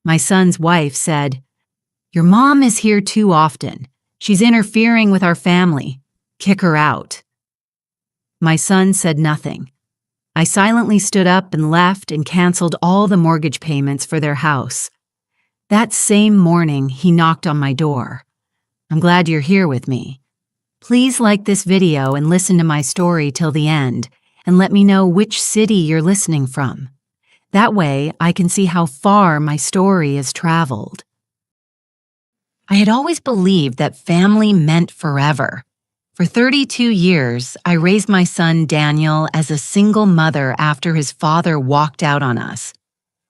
My son's wife said, "Your mom is here too often. She's interfering with our family. Kick her out." My son said nothing. I silently stood up and left and canceled all the mortgage payments for their house. That same morning, he knocked on my door. "I'm glad you're here with me. Please like this video and listen to my story till the end, and let me know which city you're listening from. That way, I can see how far my story has traveled." I had always believed that family meant forever. For 32 years, I raised my son Daniel as a single mother after his father walked out on us.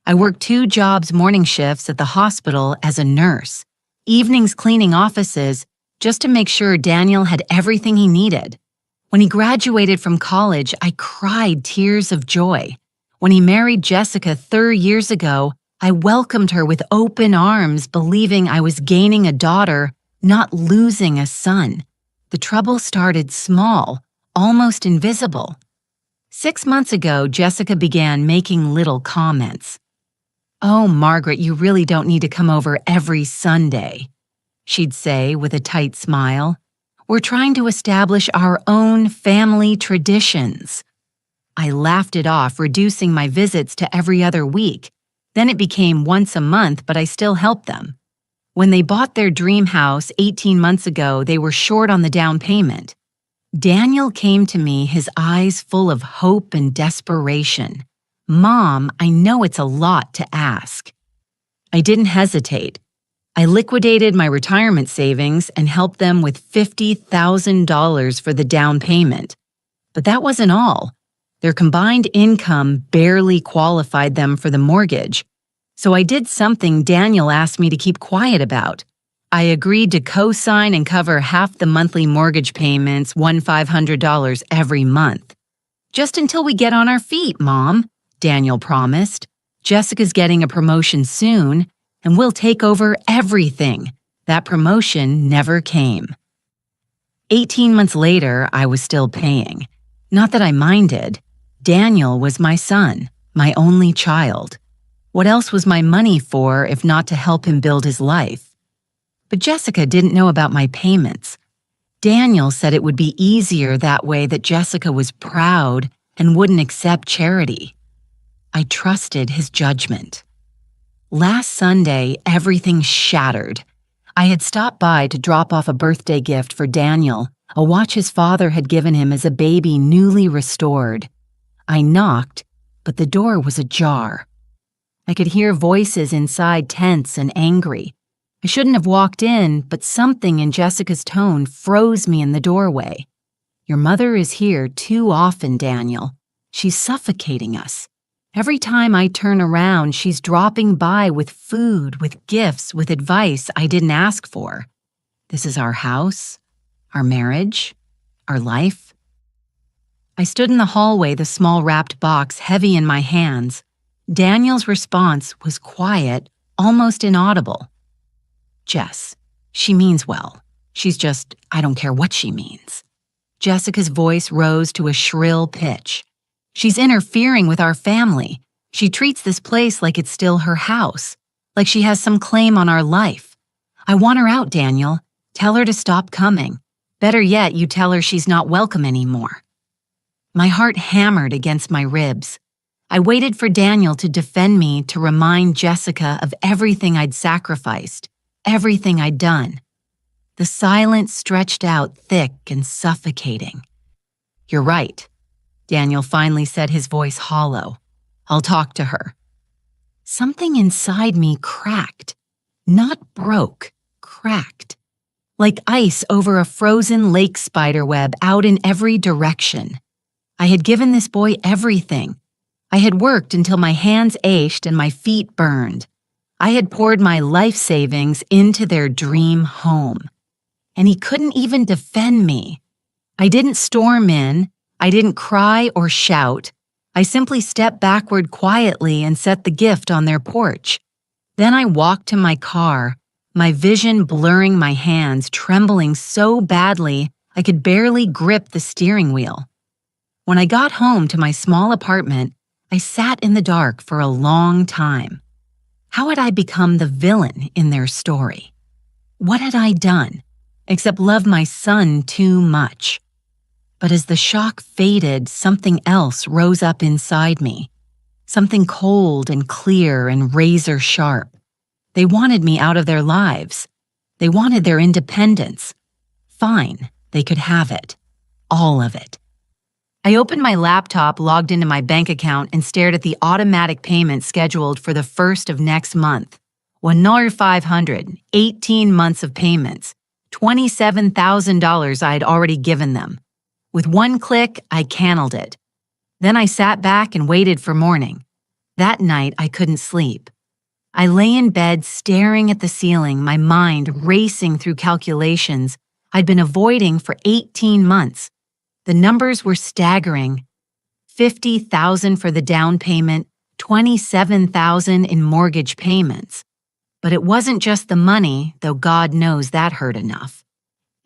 I worked 2 jobs morning shifts at the hospital as a nurse, evenings cleaning offices, just to make sure Daniel had everything he needed. When he graduated from college, I cried tears of joy. When he married Jessica 3 years ago, I welcomed her with open arms, believing I was gaining a daughter, not losing a son. The trouble started small, almost invisible. 6 months ago, Jessica began making little comments. "Oh, Margaret, you really don't need to come over every Sunday," she'd say with a tight smile. "We're trying to establish our own family traditions." I laughed it off, reducing my visits to every other week. Then it became once a month, but I still helped them. When they bought their dream house 18 months ago, they were short on the down payment. Daniel came to me, his eyes full of hope and desperation. "Mom, I know it's a lot to ask." I didn't hesitate. I liquidated my retirement savings and helped them with $50,000 for the down payment. But that wasn't all. Their combined income barely qualified them for the mortgage. So I did something Daniel asked me to keep quiet about. I agreed to co-sign and cover half the monthly mortgage payments, $1,500 every month. "Just until we get on our feet, Mom," Daniel promised. "Jessica's getting a promotion soon, and we'll take over everything." That promotion never came. 18 months later, I was still paying. Not that I minded. Daniel was my son, my only child. What else was my money for if not to help him build his life? But Jessica didn't know about my payments. Daniel said it would be easier that way, that Jessica was proud and wouldn't accept charity. I trusted his judgment. Last Sunday, everything shattered. I had stopped by to drop off a birthday gift for Daniel, a watch his father had given him as a baby newly restored. I knocked, but the door was ajar. I could hear voices inside, tense and angry. I shouldn't have walked in, but something in Jessica's tone froze me in the doorway. "Your mother is here too often, Daniel. She's suffocating us. Every time I turn around, she's dropping by with food, with gifts, with advice I didn't ask for. This is our house, our marriage, our life." I stood in the hallway, the small wrapped box heavy in my hands. Daniel's response was quiet, almost inaudible. "Jess, she means well. She's just, I don't care what she means." Jessica's voice rose to a shrill pitch. "She's interfering with our family. She treats this place like it's still her house, like she has some claim on our life. I want her out, Daniel. Tell her to stop coming. Better yet, you tell her she's not welcome anymore." My heart hammered against my ribs. I waited for Daniel to defend me, to remind Jessica of everything I'd sacrificed, everything I'd done. The silence stretched out thick and suffocating. "You're right," Daniel finally said, his voice hollow. "I'll talk to her." Something inside me cracked. Not broke, cracked. Like ice over a frozen lake spiderweb out in every direction. I had given this boy everything. I had worked until my hands ached and my feet burned. I had poured my life savings into their dream home. And he couldn't even defend me. I didn't storm in. I didn't cry or shout. I simply stepped backward quietly and set the gift on their porch. Then I walked to my car, my vision blurring my hands, trembling so badly I could barely grip the steering wheel. When I got home to my small apartment, I sat in the dark for a long time. How had I become the villain in their story? What had I done, except love my son too much? But as the shock faded, something else rose up inside me. Something cold and clear and razor sharp. They wanted me out of their lives. They wanted their independence. Fine, they could have it. All of it. I opened my laptop, logged into my bank account, and stared at the automatic payment scheduled for the 1st of next month. $1,500, 18 months of payments, $27,000 I had already given them. With one click, I canceled it. Then I sat back and waited for morning. That night, I couldn't sleep. I lay in bed staring at the ceiling, my mind racing through calculations I'd been avoiding for 18 months. The numbers were staggering. $50,000 for the down payment, $27,000 in mortgage payments. But it wasn't just the money, though God knows that hurt enough.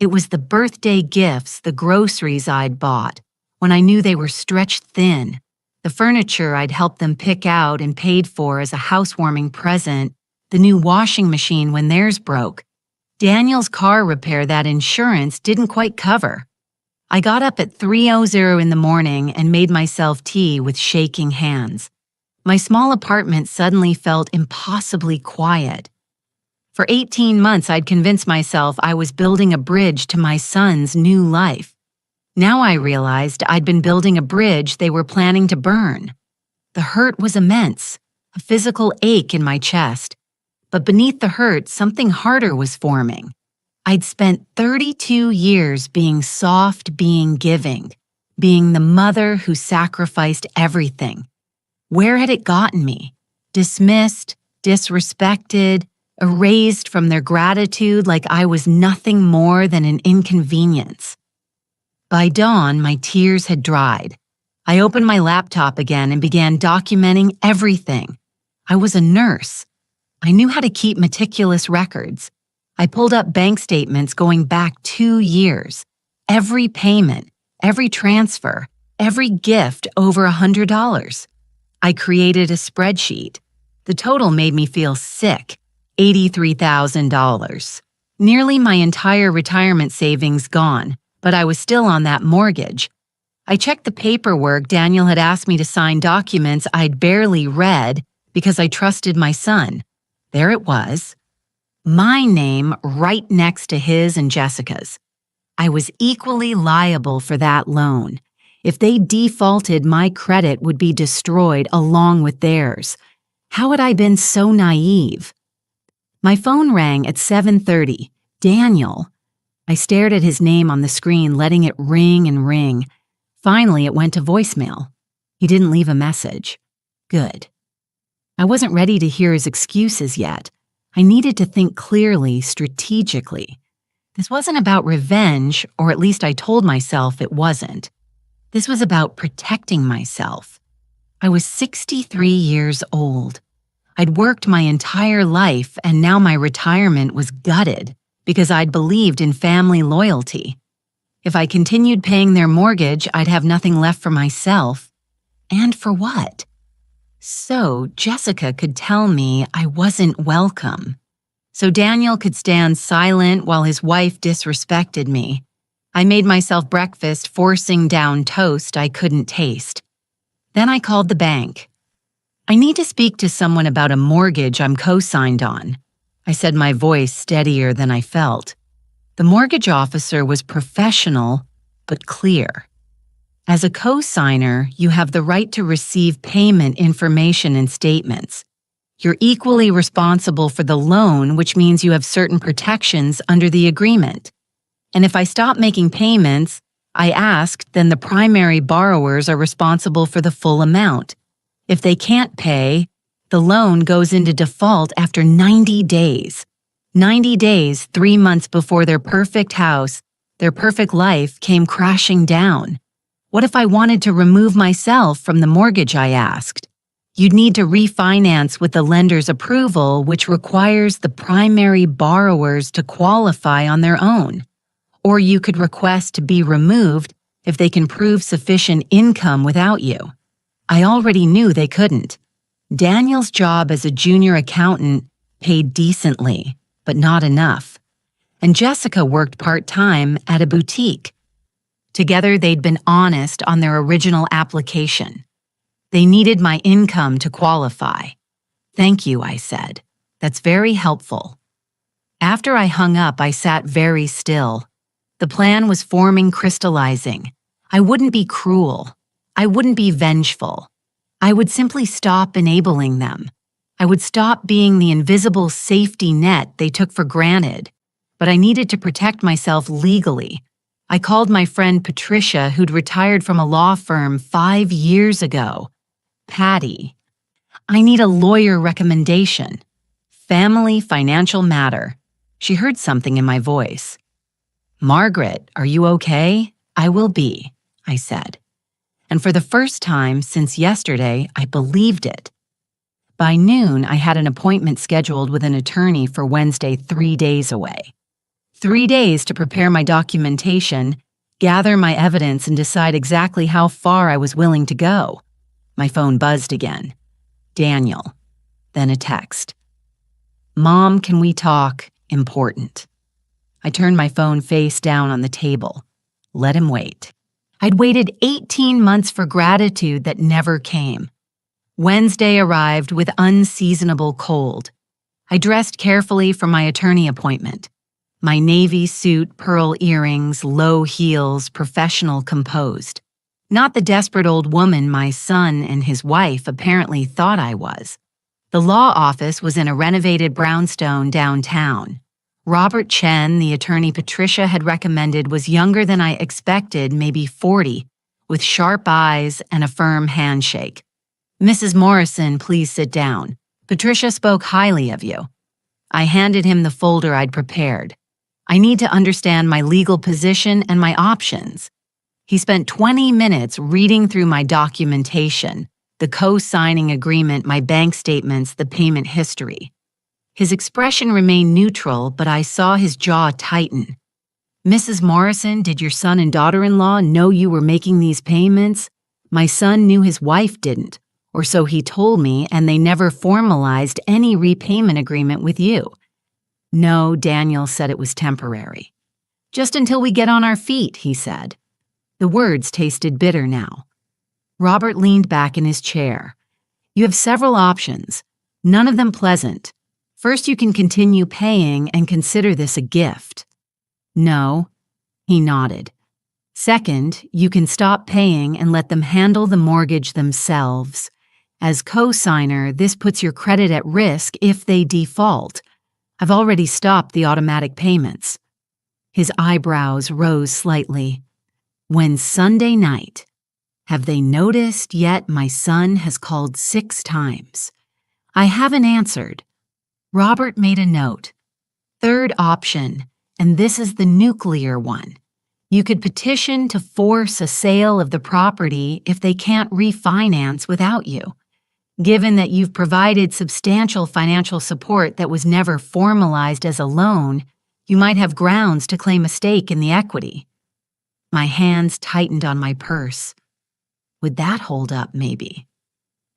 It was the birthday gifts, the groceries I'd bought, when I knew they were stretched thin, the furniture I'd helped them pick out and paid for as a housewarming present, the new washing machine when theirs broke, Daniel's car repair that insurance didn't quite cover. I got up at 3:00 in the morning and made myself tea with shaking hands. My small apartment suddenly felt impossibly quiet. For 18 months, I'd convinced myself I was building a bridge to my son's new life. Now I realized I'd been building a bridge they were planning to burn. The hurt was immense, a physical ache in my chest. But beneath the hurt, something harder was forming. I'd spent 32 years being soft, being giving, being the mother who sacrificed everything. Where had it gotten me? Dismissed, disrespected, erased from their gratitude like I was nothing more than an inconvenience. By dawn, my tears had dried. I opened my laptop again and began documenting everything. I was a nurse. I knew how to keep meticulous records. I pulled up bank statements going back 2 years. Every payment, every transfer, every gift over $100. I created a spreadsheet. The total made me feel sick. $83,000. Nearly my entire retirement savings gone, but I was still on that mortgage. I checked the paperwork. Daniel had asked me to sign documents I'd barely read because I trusted my son. There it was. My name right next to his and Jessica's. I was equally liable for that loan. If they defaulted, my credit would be destroyed along with theirs. How had I been so naive? My phone rang at 7:30. Daniel. I stared at his name on the screen, letting it ring and ring. Finally, it went to voicemail. He didn't leave a message. Good. I wasn't ready to hear his excuses yet. I needed to think clearly, strategically. This wasn't about revenge, or at least I told myself it wasn't. This was about protecting myself. I was 63 years old. I'd worked my entire life, and now my retirement was gutted because I'd believed in family loyalty. If I continued paying their mortgage, I'd have nothing left for myself. And for what? So Jessica could tell me I wasn't welcome. So Daniel could stand silent while his wife disrespected me. I made myself breakfast, forcing down toast I couldn't taste. Then I called the bank. I need to speak to someone about a mortgage I'm co-signed on. I said, my voice steadier than I felt. The mortgage officer was professional, but clear. As a co-signer, you have the right to receive payment information and statements. You're equally responsible for the loan, which means you have certain protections under the agreement. And if I stop making payments, I asked, then the primary borrowers are responsible for the full amount. If they can't pay, the loan goes into default after 90 days. 90 days, 3 months before their perfect house, their perfect life came crashing down. What if I wanted to remove myself from the mortgage? I asked. You'd need to refinance with the lender's approval, which requires the primary borrowers to qualify on their own. Or you could request to be removed if they can prove sufficient income without you. I already knew they couldn't. Daniel's job as a junior accountant paid decently, but not enough. And Jessica worked part-time at a boutique. Together, they'd been honest on their original application. They needed my income to qualify. "Thank you," I said. "That's very helpful." After I hung up, I sat very still. The plan was forming, crystallizing. I wouldn't be cruel. I wouldn't be vengeful. I would simply stop enabling them. I would stop being the invisible safety net they took for granted. But I needed to protect myself legally. I called my friend Patricia, who'd retired from a law firm 5 years ago. "Patty, I need a lawyer recommendation. Family financial matter." She heard something in my voice. "Margaret, are you okay?" "I will be," I said. And for the first time since yesterday, I believed it. By noon, I had an appointment scheduled with an attorney for Wednesday, 3 days away. 3 days to prepare my documentation, gather my evidence, and decide exactly how far I was willing to go. My phone buzzed again. Daniel. Then a text. "Mom, can we talk? Important." I turned my phone face down on the table. Let him wait. I'd waited 18 months for gratitude that never came. Wednesday arrived with unseasonable cold. I dressed carefully for my attorney appointment. My navy suit, pearl earrings, low heels, professional, composed. Not the desperate old woman my son and his wife apparently thought I was. The law office was in a renovated brownstone downtown. Robert Chen, the attorney Patricia had recommended, was younger than I expected, maybe 40, with sharp eyes and a firm handshake. "Mrs. Morrison, please sit down. Patricia spoke highly of you." I handed him the folder I'd prepared. "I need to understand my legal position and my options." He spent 20 minutes reading through my documentation, the co-signing agreement, my bank statements, the payment history. His expression remained neutral, but I saw his jaw tighten. "Mrs. Morrison, did your son and daughter-in-law know you were making these payments?" "My son knew his wife didn't, or so he told me, and they never formalized any repayment agreement with you." "No," Daniel said, "it was temporary." "Just until we get on our feet," he said. The words tasted bitter now. Robert leaned back in his chair. "You have several options, none of them pleasant. First, you can continue paying and consider this a gift." "No." He nodded. "Second, you can stop paying and let them handle the mortgage themselves. As co-signer, this puts your credit at risk if they default. I've already stopped the automatic payments." His eyebrows rose slightly. "When Sunday night, have they noticed yet my son has called 6 times? I haven't answered." Robert made a note. "Third option, and this is the nuclear one. You could petition to force a sale of the property if they can't refinance without you. Given that you've provided substantial financial support that was never formalized as a loan, you might have grounds to claim a stake in the equity." My hands tightened on my purse. Would that hold up, maybe?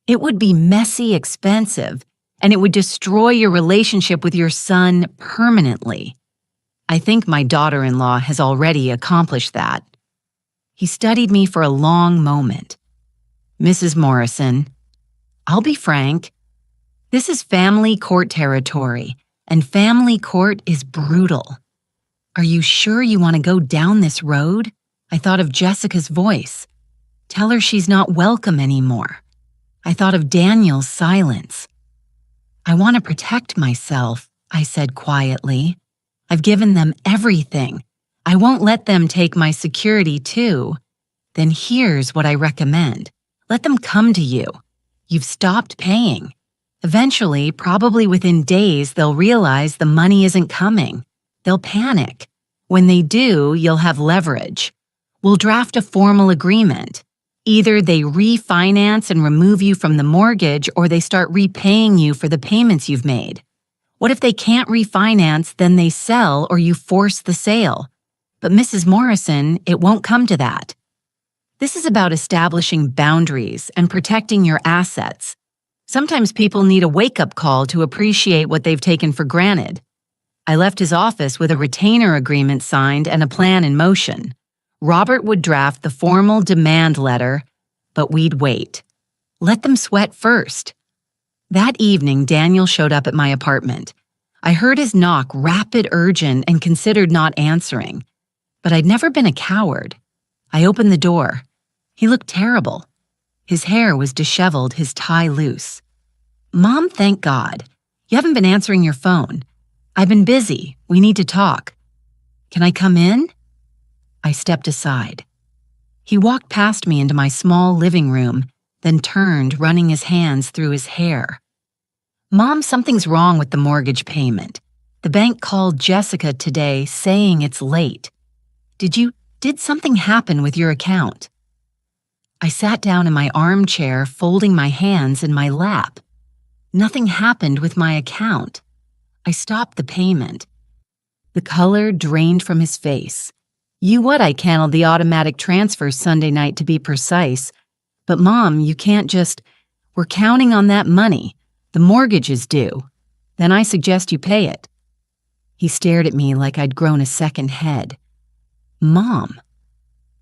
It would be messy, expensive, and it would destroy your relationship with your son permanently. I think my daughter-in-law has already accomplished that. He studied me for a long moment. "Mrs. Morrison, I'll be frank. This is family court territory, and family court is brutal. Are you sure you want to go down this road?" I thought of Jessica's voice. "Tell her she's not welcome anymore." I thought of Daniel's silence. "I want to protect myself," I said quietly. "I've given them everything. I won't let them take my security too." "Then here's what I recommend. Let them come to you. You've stopped paying. Eventually, probably within days, they'll realize the money isn't coming. They'll panic. When they do, you'll have leverage. We'll draft a formal agreement. Either they refinance and remove you from the mortgage, or they start repaying you for the payments you've made. What if they can't refinance, then they sell or you force the sale? But Mrs. Morrison, it won't come to that. This is about establishing boundaries and protecting your assets. Sometimes people need a wake-up call to appreciate what they've taken for granted. I left his office with a retainer agreement signed and a plan in motion. Robert would draft the formal demand letter, but we'd wait. Let them sweat first. That evening, Daniel showed up at my apartment. I heard his knock, rapid, urgent, and considered not answering. But I'd never been a coward. I opened the door. He looked terrible. His hair was disheveled, his tie loose. "Mom, thank God. You haven't been answering your phone. I've been busy. We need to talk. Can I come in?" I stepped aside. He walked past me into my small living room, then turned, running his hands through his hair. "Mom, something's wrong with the mortgage payment. The bank called Jessica today saying it's late. Did something happen with your account?" I sat down in my armchair, folding my hands in my lap. Nothing happened with my account. I stopped the payment. The color drained from his face. I canceled the automatic transfer Sunday night to be precise. But Mom, you can't just, we're counting on that money. The mortgage is due. Then I suggest you pay it. He stared at me like I'd grown a second head. "Mom,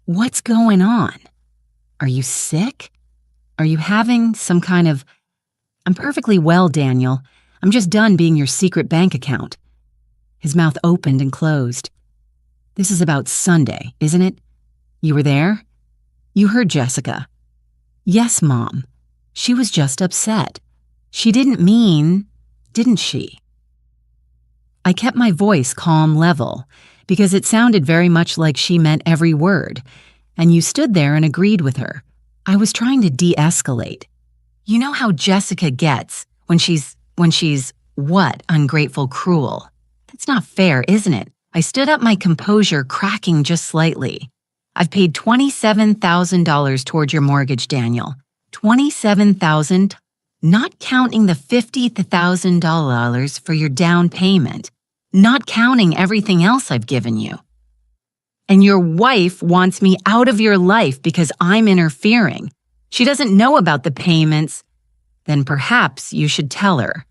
what's going on? Are you sick? Are you having some kind of..." "I'm perfectly well, Daniel. I'm just done being your secret bank account." His mouth opened and closed. "This is about Sunday, isn't it? You were there? You heard Jessica." "Yes, Mom. She was just upset. She didn't mean, didn't she?" I kept my voice calm, level, because it sounded very much like she meant every word, and you stood there and agreed with her. I was trying to de-escalate. You know how Jessica gets when she's, what, ungrateful, cruel. That's not fair, isn't it? I stood up, my composure cracking just slightly. "I've paid $27,000 toward your mortgage, Daniel. $27,000, not counting the $50,000 for your down payment, not counting everything else I've given you. And your wife wants me out of your life because I'm interfering. She doesn't know about the payments. Then perhaps you should tell her."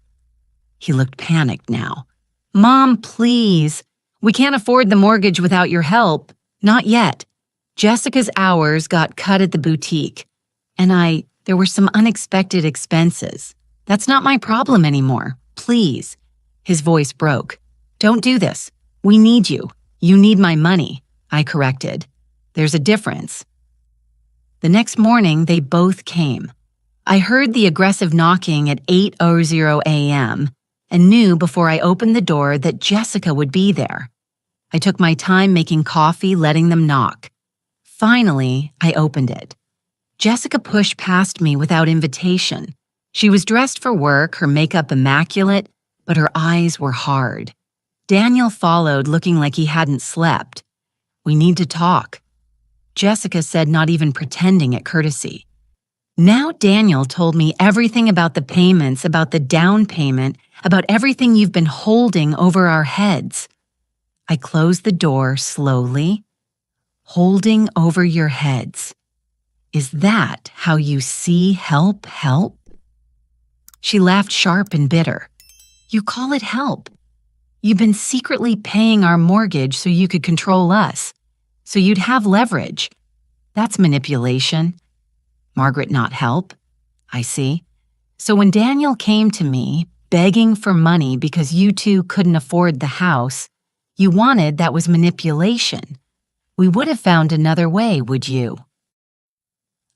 He looked panicked now. "Mom, please. We can't afford the mortgage without your help. Not yet. Jessica's hours got cut at the boutique. And there were some unexpected expenses. That's not my problem anymore. Please." His voice broke. "Don't do this. We need you. You need my money," I corrected. "There's a difference." The next morning, they both came. I heard the aggressive knocking at 8:00 a.m. and knew before I opened the door that Jessica would be there. I took my time making coffee, letting them knock. Finally, I opened it. Jessica pushed past me without invitation. She was dressed for work, her makeup immaculate, but her eyes were hard. Daniel followed, looking like he hadn't slept. "We need to talk," Jessica said, not even pretending at courtesy. Now Daniel told me everything about the payments, about the down payment, about everything you've been holding over our heads. I closed the door slowly. "Holding over your heads. Is that how you see help?" She laughed sharp and bitter. "You call it help. You've been secretly paying our mortgage so you could control us, so you'd have leverage. That's manipulation." "Margaret, not help. I see. So when Daniel came to me, begging for money because you two couldn't afford the house, you wanted that was manipulation. We would have found another way, would you?"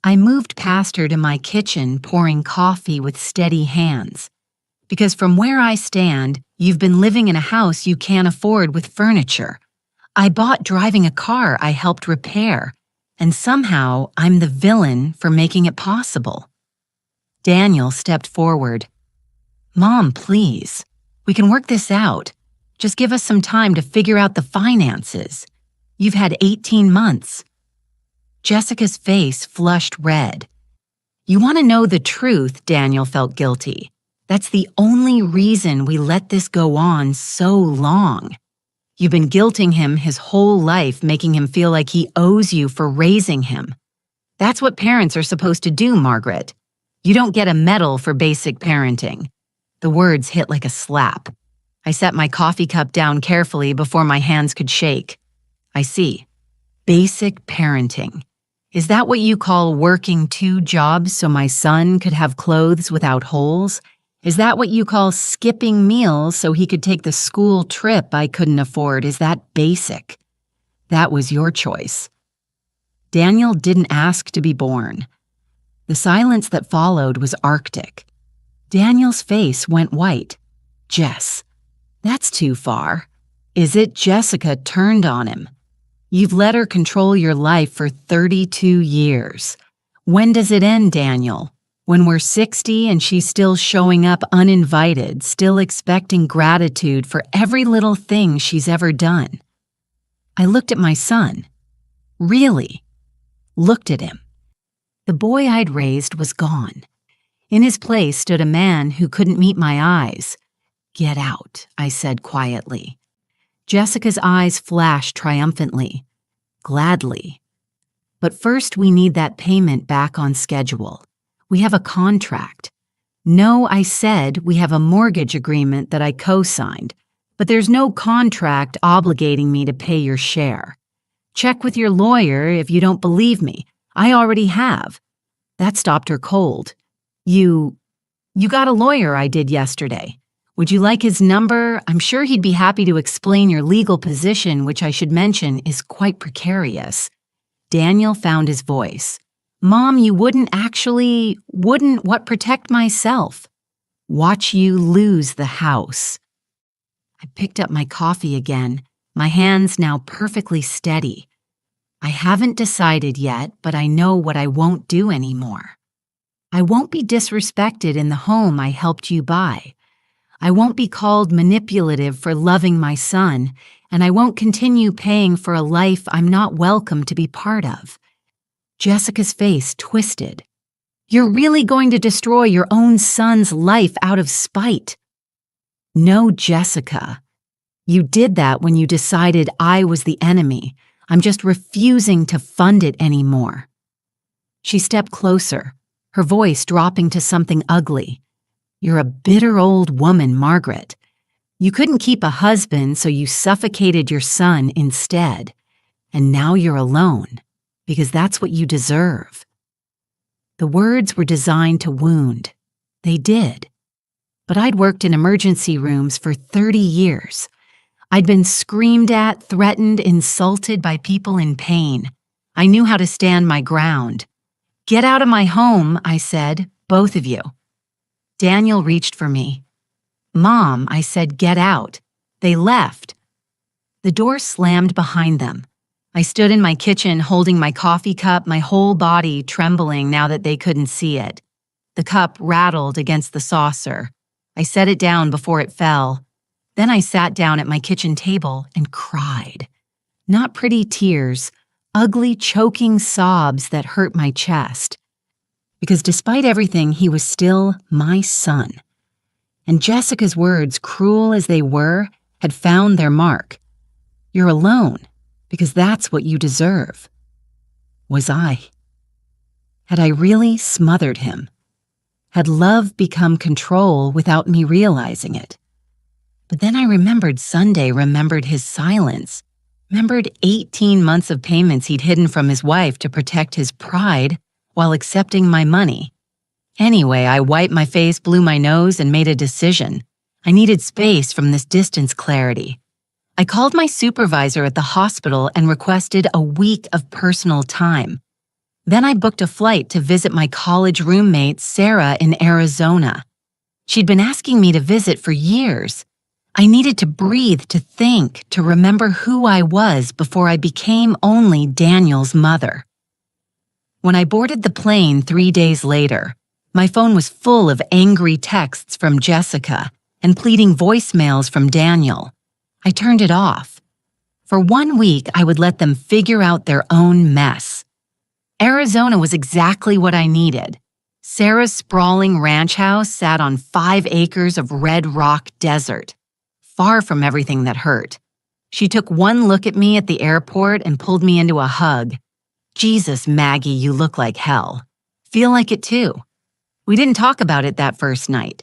I moved past her to my kitchen, pouring coffee with steady hands. "Because from where I stand, you've been living in a house you can't afford with furniture. I bought driving a car I helped repair, and somehow I'm the villain for making it possible." Daniel stepped forward. "Mom, please. We can work this out. Just give us some time to figure out the finances. You've had 18 months. Jessica's face flushed red. "You want to know the truth?" Daniel felt guilty. "That's the only reason we let this go on so long. You've been guilting him his whole life, making him feel like he owes you for raising him. That's what parents are supposed to do, Margaret. You don't get a medal for basic parenting." The words hit like a slap. I set my coffee cup down carefully before my hands could shake. "I see. Basic parenting. Is that what you call working 2 jobs so my son could have clothes without holes? Is that what you call skipping meals so he could take the school trip I couldn't afford? Is that basic? That was your choice." Daniel didn't ask to be born. The silence that followed was arctic. Daniel's face went white. "Jess, that's too far." "Is it?" Jessica turned on him. "You've let her control your life for 32 years. When does it end, Daniel? When we're 60 and she's still showing up uninvited, still expecting gratitude for every little thing she's ever done?" I looked at my son. Really. Looked at him. The boy I'd raised was gone. In his place stood a man who couldn't meet my eyes. "Get out," I said quietly. Jessica's eyes flashed triumphantly. "Gladly. But first we need that payment back on schedule. We have a contract." "No," I said, "we have a mortgage agreement that I co-signed, but there's no contract obligating me to pay your share. Check with your lawyer if you don't believe me. I already have." That stopped her cold. You got a lawyer." "I did yesterday. Would you like his number? I'm sure he'd be happy to explain your legal position, which I should mention is quite precarious." Daniel found his voice. "Mom, you wouldn't what? Protect myself. Watch you lose the house." I picked up my coffee again, my hands now perfectly steady. "I haven't decided yet, but I know what I won't do anymore. I won't be disrespected in the home I helped you buy. I won't be called manipulative for loving my son, and I won't continue paying for a life I'm not welcome to be part of." Jessica's face twisted. "You're really going to destroy your own son's life out of spite?" "No, Jessica. You did that when you decided I was the enemy. I'm just refusing to fund it anymore." She stepped closer, her voice dropping to something ugly. "You're a bitter old woman, Margaret. You couldn't keep a husband, so you suffocated your son instead. And now you're alone, because that's what you deserve." The words were designed to wound. They did. But I'd worked in emergency rooms for 30 years. I'd been screamed at, threatened, insulted by people in pain. I knew how to stand my ground. "Get out of my home," I said, "both of you." Daniel reached for me. "Mom," I said, "get out." They left. The door slammed behind them. I stood in my kitchen holding my coffee cup, my whole body trembling now that they couldn't see it. The cup rattled against the saucer. I set it down before it fell. Then I sat down at my kitchen table and cried. Not pretty tears, ugly, choking sobs that hurt my chest. Because despite everything, he was still my son. And Jessica's words, cruel as they were, had found their mark. "You're alone, because that's what you deserve." Was I? Had I really smothered him? Had love become control without me realizing it? But then I remembered Sunday, remembered his silence, remembered 18 months of payments he'd hidden from his wife to protect his pride while accepting my money. Anyway, I wiped my face, blew my nose, and made a decision. I needed space from this distance clarity. I called my supervisor at the hospital and requested a week of personal time. Then I booked a flight to visit my college roommate, Sarah, in Arizona. She'd been asking me to visit for years. I needed to breathe, to think, to remember who I was before I became only Daniel's mother. When I boarded the plane 3 days later, my phone was full of angry texts from Jessica and pleading voicemails from Daniel. I turned it off. For 1 week, I would let them figure out their own mess. Arizona was exactly what I needed. Sarah's sprawling ranch house sat on 5 acres of red rock desert, far from everything that hurt. She took one look at me at the airport and pulled me into a hug. "Jesus, Maggie, you look like hell. Feel like it too." We didn't talk about it that first night.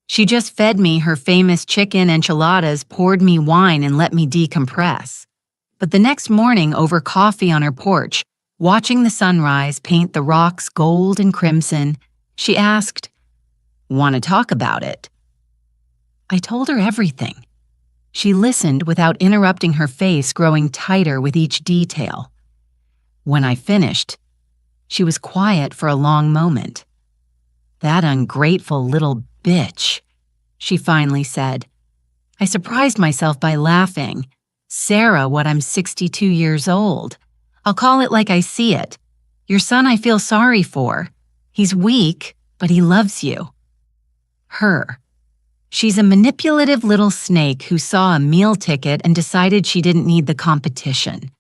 She just fed me her famous chicken enchiladas, poured me wine, and let me decompress. But the next morning, over coffee on her porch, watching the sunrise paint the rocks gold and crimson, she asked, "Want to talk about it?" I told her everything. She listened without interrupting, her face growing tighter with each detail. When I finished, she was quiet for a long moment. "That ungrateful little bitch," she finally said. I surprised myself by laughing. "Sarah, what, I'm 62 years old. I'll call it like I see it. Your son I feel sorry for. He's weak, but he loves you." Her. She's a manipulative little snake who saw a meal ticket and decided she didn't need the competition.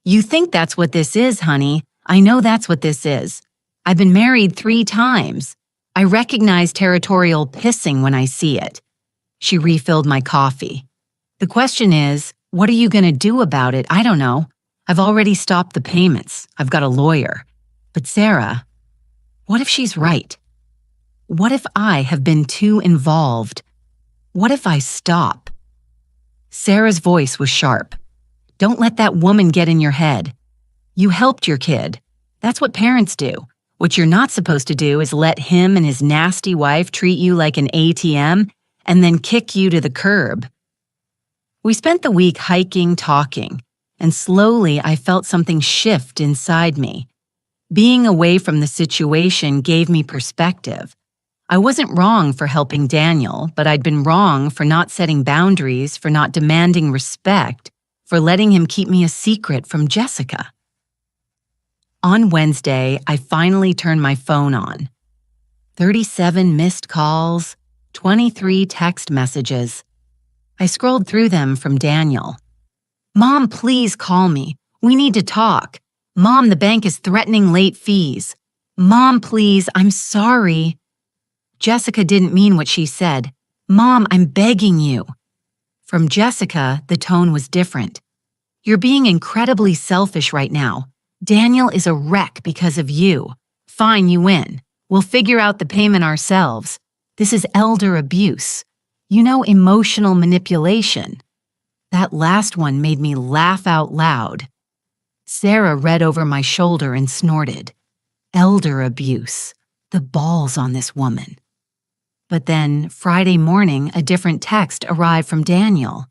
"You think that's what this is, honey. I know that's what this is. I've been married 3 times. I recognize territorial pissing when I see it." She refilled my coffee. "The question is, what are you going to do about it? I don't know. I've already stopped the payments. I've got a lawyer. But Sarah, what if she's right? What if I have been too involved? What if I stop?" Sarah's voice was sharp. "Don't let that woman get in your head. You helped your kid. That's what parents do. What you're not supposed to do is let him and his nasty wife treat you like an ATM and then kick you to the curb." We spent the week hiking, talking, and slowly I felt something shift inside me. Being away from the situation gave me perspective. I wasn't wrong for helping Daniel, but I'd been wrong for not setting boundaries, for not demanding respect, for letting him keep me a secret from Jessica. On Wednesday, I finally turned my phone on. 37 missed calls, 23 text messages. I scrolled through them from Daniel. "Mom, please call me. We need to talk. Mom, the bank is threatening late fees. Mom, please, I'm sorry." Jessica didn't mean what she said. "Mom, I'm begging you." From Jessica, the tone was different. "You're being incredibly selfish right now. Daniel is a wreck because of you. Fine, you win. We'll figure out the payment ourselves. This is elder abuse. You know, emotional manipulation." That last one made me laugh out loud. Sarah read over my shoulder and snorted. Elder abuse. The balls on this woman. But then, Friday morning, a different text arrived from Daniel.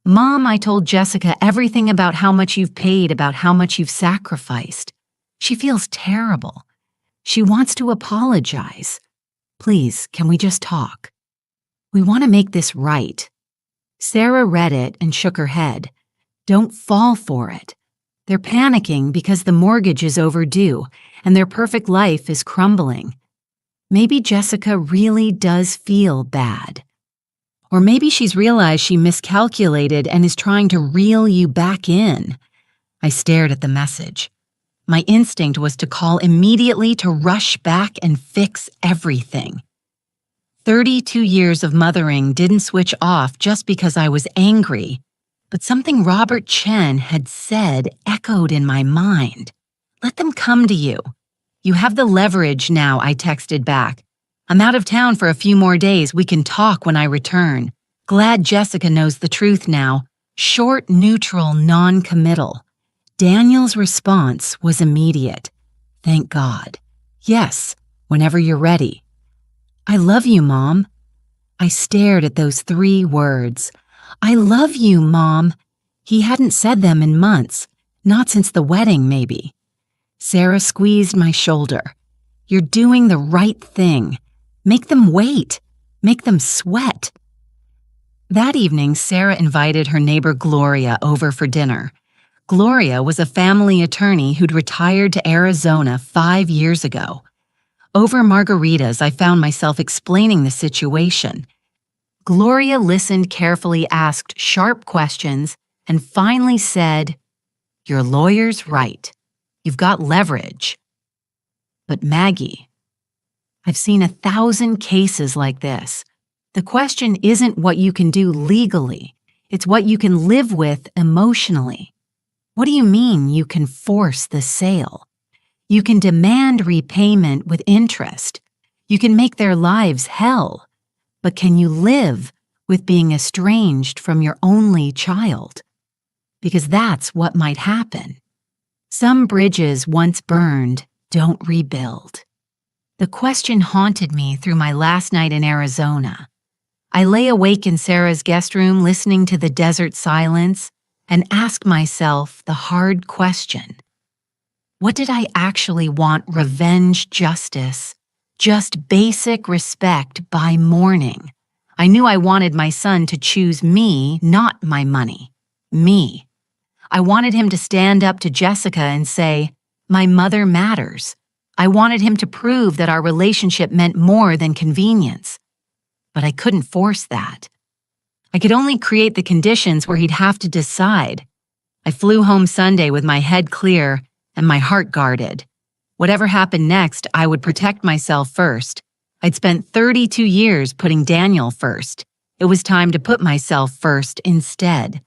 "Mom, I told Jessica everything about how much you've paid, about how much you've sacrificed. She feels terrible. She wants to apologize. Please, can we just talk? We want to make this right." Sarah read it and shook her head. "Don't fall for it. They're panicking because the mortgage is overdue and their perfect life is crumbling. Maybe Jessica really does feel bad. Or maybe she's realized she miscalculated and is trying to reel you back in." I stared at the message. My instinct was to call immediately, to rush back and fix everything. 32 years of mothering didn't switch off just because I was angry, but something Robert Chen had said echoed in my mind. "Let them come to you. You have the leverage now," I texted back. "I'm out of town for a few more days. We can talk when I return. Glad Jessica knows the truth now." Short, neutral, non-committal. Daniel's response was immediate. "Thank God. Yes, whenever you're ready." "I love you, Mom." I stared at those 3 words. "I love you, Mom." He hadn't said them in months, not since the wedding, maybe. Sarah squeezed my shoulder. "You're doing the right thing. Make them wait. Make them sweat." That evening, Sarah invited her neighbor Gloria over for dinner. Gloria was a family attorney who'd retired to Arizona 5 years ago. Over margaritas, I found myself explaining the situation. Gloria listened carefully, asked sharp questions, and finally said, "Your lawyer's right. You've got leverage." "But Maggie, I've seen 1,000 cases like this. The question isn't what you can do legally. It's what you can live with emotionally." "What do you mean you can force the sale?" "You can demand repayment with interest. You can make their lives hell, but can you live with being estranged from your only child? Because that's what might happen. Some bridges once burned don't rebuild. The question haunted me through my last night in Arizona. I lay awake in Sarah's guest room listening to the desert silence and asked myself the hard question. What did I actually want revenge justice? Just basic respect by morning. I knew I wanted my son to choose me, not my money. Me. I wanted him to stand up to Jessica and say, "My mother matters." I wanted him to prove that our relationship meant more than convenience. But I couldn't force that. I could only create the conditions where he'd have to decide. I flew home Sunday with my head clear and my heart guarded. Whatever happened next, I would protect myself first. I'd spent 32 years putting Daniel first. It was time to put myself first instead.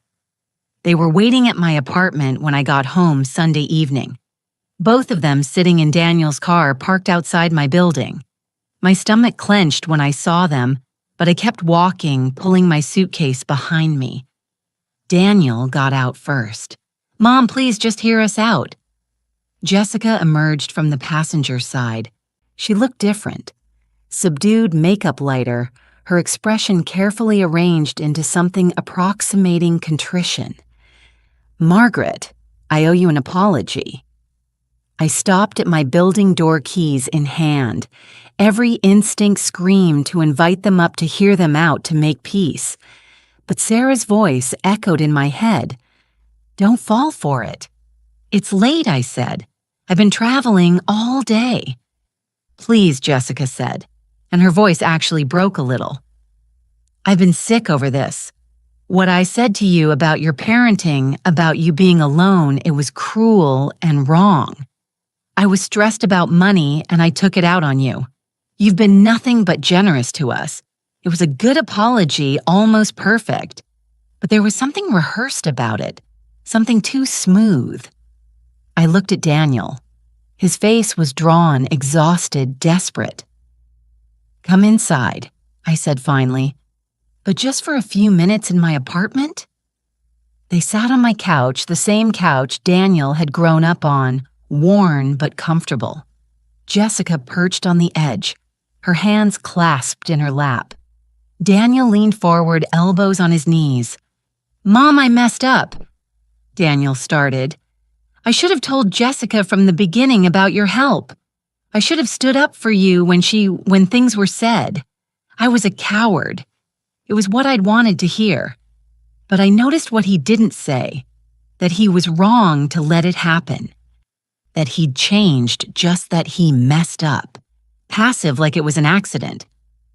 They were waiting at my apartment when I got home Sunday evening. Both of them sitting in Daniel's car parked outside my building. My stomach clenched when I saw them, but I kept walking, pulling my suitcase behind me. Daniel got out first. "Mom, please just hear us out." Jessica emerged from the passenger side. She looked different. Subdued makeup lighter, her expression carefully arranged into something approximating contrition. "Margaret, I owe you an apology." I stopped at my building door keys in hand. Every instinct screamed to invite them up to hear them out to make peace. But Sarah's voice echoed in my head. "Don't fall for it." "It's late," I said. "I've been traveling all day." "Please," Jessica said, and her voice actually broke a little. "I've been sick over this. What I said to you about your parenting, about you being alone, it was cruel and wrong. I was stressed about money and I took it out on you. You've been nothing but generous to us. It was a good apology, almost perfect. But there was something rehearsed about it, something too smooth." I looked at Daniel. His face was drawn, exhausted, desperate. "Come inside," I said finally. "But just for a few minutes in my apartment?" They sat on my couch, the same couch Daniel had grown up on, worn but comfortable. Jessica perched on the edge, her hands clasped in her lap. Daniel leaned forward, elbows on his knees. "Mom, I messed up," Daniel started. "I should have told Jessica from the beginning about your help. I should have stood up for you when things were said. I was a coward. It was what I'd wanted to hear. But I noticed what he didn't say, that he was wrong to let it happen. That he'd changed, just that he messed up. Passive like it was an accident.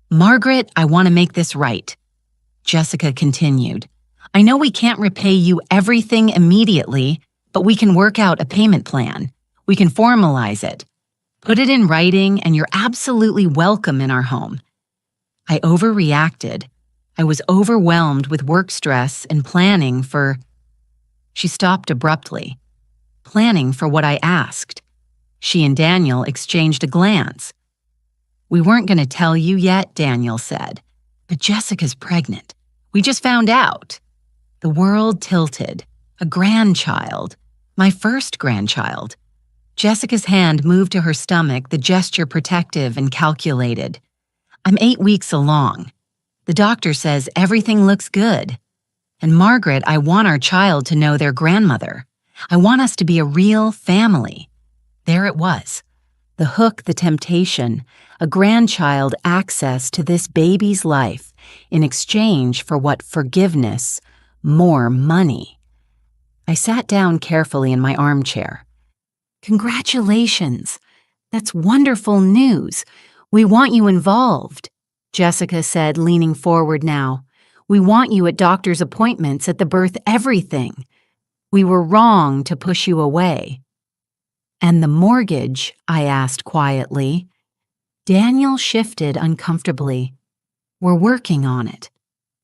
Margaret, I want to make this right." Jessica continued. "I know we can't repay you everything immediately, but we can work out a payment plan. We can formalize it. Put it in writing, and you're absolutely welcome in our home." I overreacted. I was overwhelmed with work stress and planning for... She stopped abruptly. Planning for what I asked. She and Daniel exchanged a glance. "We weren't going to tell you yet," Daniel said. "But Jessica's pregnant. We just found out." The world tilted. A grandchild. My first grandchild. Jessica's hand moved to her stomach, the gesture protective and calculated. "I'm 8 weeks along. The doctor says everything looks good. And Margaret, I want our child to know their grandmother. I want us to be a real family." There it was. The hook, the temptation, a grandchild access to this baby's life in exchange for what? Forgiveness, more money. I sat down carefully in my armchair. "Congratulations. That's wonderful news. We want you involved," Jessica said, leaning forward now. "We want you at doctor's appointments, at the birth, everything. We were wrong to push you away." "And the mortgage?" I asked quietly. Daniel shifted uncomfortably. "We're working on it.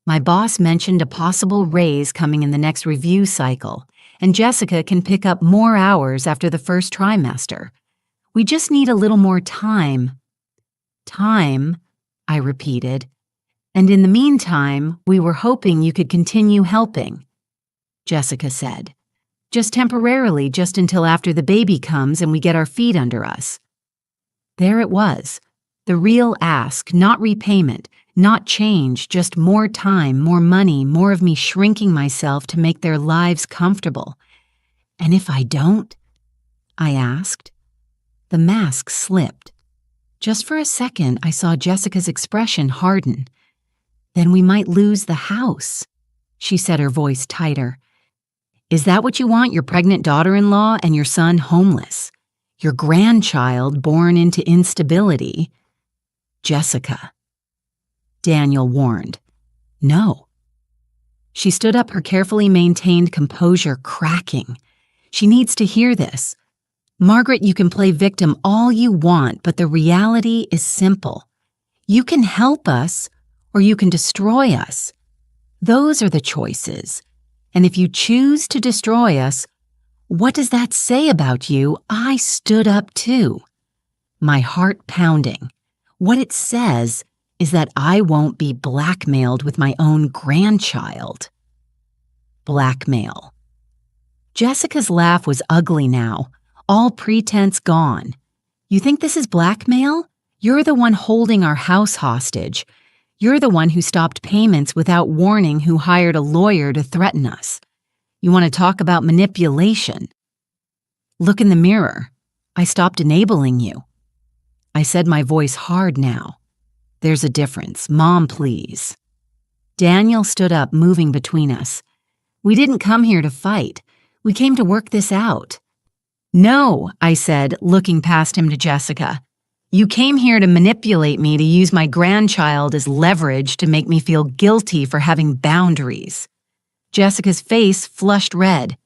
My boss mentioned a possible raise coming in the next review cycle, and Jessica can pick up more hours after the first trimester. We just need a little more time." Time, I repeated. And in the meantime, we were hoping you could continue helping, Jessica said. Just temporarily, just until after the baby comes and we get our feet under us. There it was. The real ask, not repayment, not change, just more time, more money, more of me shrinking myself to make their lives comfortable. And if I don't? I asked. The mask slipped. Just for a second, I saw Jessica's expression harden. Then we might lose the house, she said, her voice tighter. Is that what you want, your pregnant daughter-in-law and your son homeless? Your grandchild born into instability? Jessica. Daniel warned. No. She stood up, her carefully maintained composure cracking. She needs to hear this. Margaret, you can play victim all you want, but the reality is simple. You can help us, or you can destroy us. Those are the choices. And if you choose to destroy us, what does that say about you? I stood up too. My heart pounding. What it says is that I won't be blackmailed with my own grandchild. Blackmail. Jessica's laugh was ugly now, all pretense gone. You think this is blackmail? You're the one holding our house hostage. You're the one who stopped payments without warning, who hired a lawyer to threaten us. You want to talk about manipulation? Look in the mirror. I stopped enabling you. I said, my voice hard now. There's a difference. Mom, please. Daniel stood up, moving between us. We didn't come here to fight. We came to work this out. No, I said, looking past him to Jessica. You came here to manipulate me, to use my grandchild as leverage to make me feel guilty for having boundaries. Jessica's face flushed red.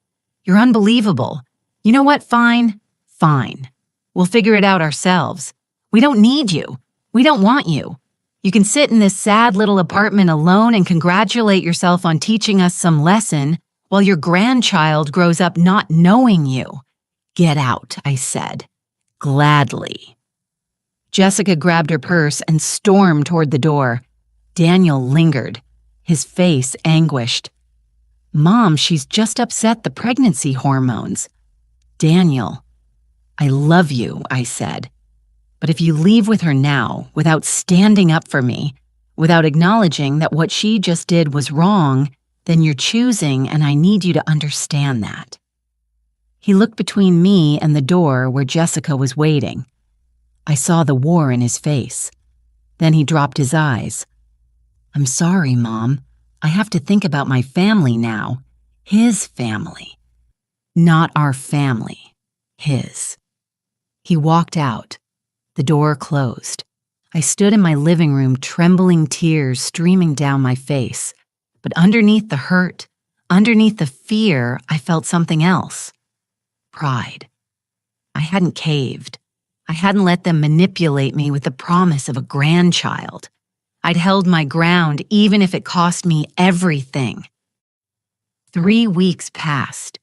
You're unbelievable. You know what? Fine. Fine. We'll figure it out ourselves. We don't need you. We don't want you. You can sit in this sad little apartment alone and congratulate yourself on teaching us some lesson while your grandchild grows up not knowing you. Get out, I said. Gladly. Jessica grabbed her purse and stormed toward the door. Daniel lingered, his face anguished. Mom, she's just upset the pregnancy hormones. Daniel, I love you, I said. But if you leave with her now, without standing up for me, without acknowledging that what she just did was wrong, then you're choosing, and I need you to understand that. He looked between me and the door where Jessica was waiting. I saw the war in his face. Then he dropped his eyes. I'm sorry, Mom. I have to think about my family now. His family. Not our family. His. He walked out. The door closed. I stood in my living room, trembling, tears streaming down my face. But underneath the hurt, underneath the fear, I felt something else. Pride. I hadn't caved. I hadn't let them manipulate me with the promise of a grandchild. I'd held my ground even if it cost me everything. 3 weeks passed.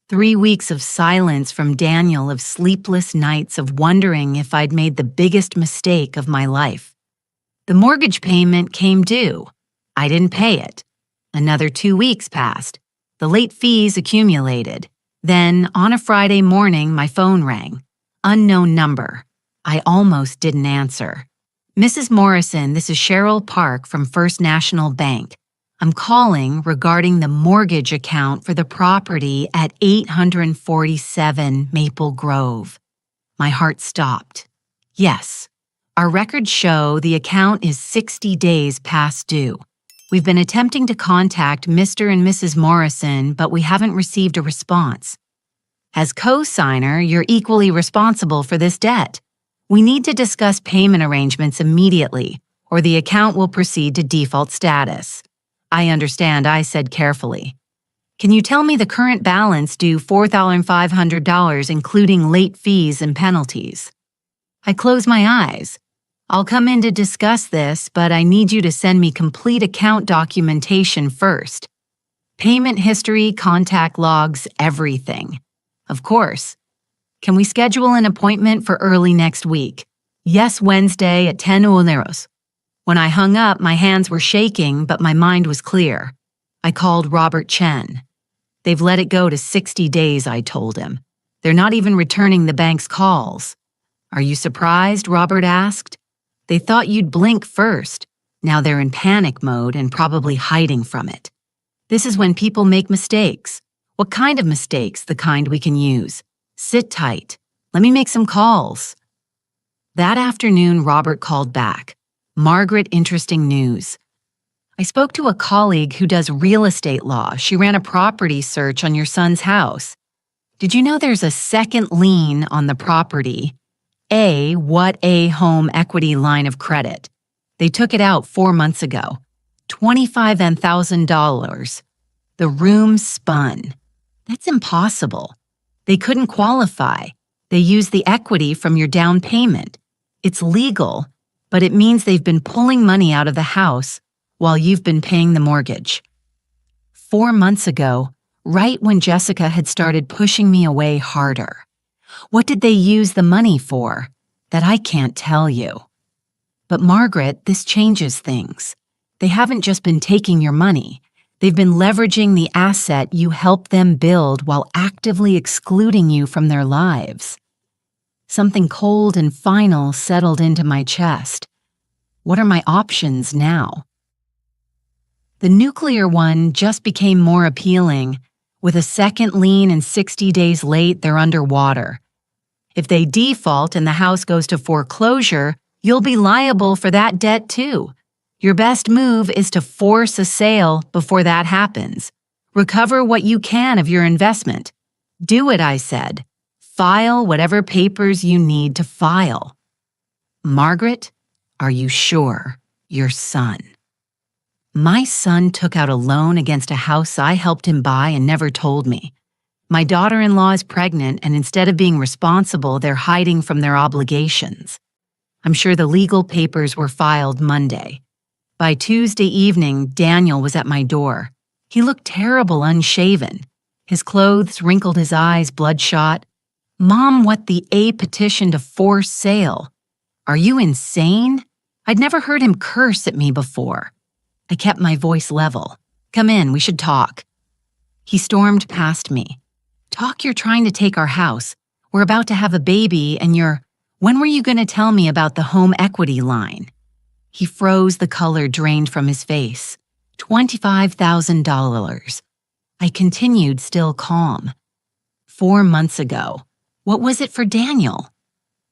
3 weeks of silence from Daniel, of sleepless nights, of wondering if I'd made the biggest mistake of my life. The mortgage payment came due. I didn't pay it. Another 2 weeks passed. The late fees accumulated. Then, on a Friday morning, my phone rang. Unknown number. I almost didn't answer. Mrs. Morrison, this is Cheryl Park from First National Bank. I'm calling regarding the mortgage account for the property at 847 Maple Grove. My heart stopped. Yes, our records show the account is 60 days past due. We've been attempting to contact Mr. and Mrs. Morrison, but we haven't received a response. As co-signer, you're equally responsible for this debt. We need to discuss payment arrangements immediately, or the account will proceed to default status. I understand, I said carefully. Can you tell me the current balance due $4,500, including late fees and penalties? I closed my eyes. I'll come in to discuss this, but I need you to send me complete account documentation first. Payment history, contact logs, everything. Of course. Can we schedule an appointment for early next week? Yes, Wednesday at 10 uneros. When I hung up, my hands were shaking, but my mind was clear. I called Robert Chen. They've let it go to 60 days, I told him. They're not even returning the bank's calls. Are you surprised? Robert asked. They thought you'd blink first. Now they're in panic mode and probably hiding from it. This is when people make mistakes. What kind of mistakes? The kind we can use. Sit tight. Let me make some calls. That afternoon, Robert called back. Margaret, interesting news. I spoke to a colleague who does real estate law. She ran a property search on your son's house. Did you know there's a second lien on the property? What a home equity line of credit. They took it out 4 months ago. $25,000. The room spun. That's impossible. They couldn't qualify. They used the equity from your down payment. It's legal, but it means they've been pulling money out of the house while you've been paying the mortgage. 4 months ago, right when Jessica had started pushing me away harder. What did they use the money for? That I can't tell you. But Margaret, this changes things. They haven't just been taking your money. They've been leveraging the asset you helped them build while actively excluding you from their lives. Something cold and final settled into my chest. What are my options now? The nuclear one just became more appealing. With a second lien and 60 days late, they're underwater. If they default and the house goes to foreclosure, you'll be liable for that debt too. Your best move is to force a sale before that happens. Recover what you can of your investment. Do it, I said. File whatever papers you need to file. Margaret, are you sure? Your son. My son took out a loan against a house I helped him buy and never told me. My daughter-in-law is pregnant, and instead of being responsible, they're hiding from their obligations. I'm sure the legal papers were filed Monday. By Tuesday evening, Daniel was at my door. He looked terrible unshaven. His clothes wrinkled, his eyes bloodshot. Mom, what the petition to force sale? Are you insane? I'd never heard him curse at me before. I kept my voice level. Come in, we should talk. He stormed past me. Talk, you're trying to take our house. We're about to have a baby and when were you going to tell me about the home equity line? He froze, the color drained from his face. $25,000. I continued, still calm. 4 months ago. What was it for Daniel?